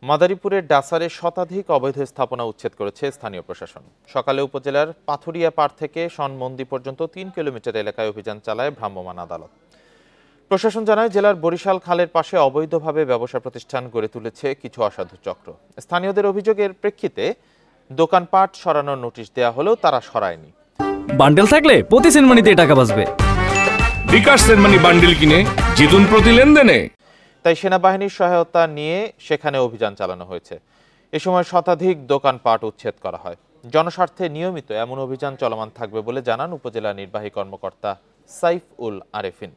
মাদারীপুরের ডাসারে শতাধিক অবৈধ স্থাপনা উচ্ছেদ করেছে স্থানীয় প্রশাসন। সকালে উপজেলার পাথুরিয়া পাড় থেকে সনমন্দি পর্যন্ত ৩ কিলোমিটার এলাকায় অভিযান চালায় ভ্রাম্যমাণ আদালত। প্রশাসন জানায়, জেলার বরিশাল খালের পাশে অবৈধভাবে ব্যবসা প্রতিষ্ঠান গড়ে তুলেছে কিছু অসাধু চক্র। স্থানীয়দের অভিযোগের প্রেক্ষিতে দোকানপাট সরানোর নোটিশ দেওয়া হলেও তারা সরায়নি। বান্ডেল থাকলে প্রতি সেনমানিতে টাকা বাঁচবে। বিকাশ সেনমানি বান্ডেল কিনে জিতুন প্রতি লেনদেনে। তাই সেনাবাহিনীর সহায়তা নিয়ে সেখানে অভিযান চালানো হয়েছে। এ সময় শতাধিক দোকানপাট উচ্ছেদ করা হয়। জনস্বার্থে নিয়মিত এমন অভিযান চলমান থাকবে বলে জানান উপজেলা নির্বাহী কর্মকর্তা সাইফ উল আরেফিন।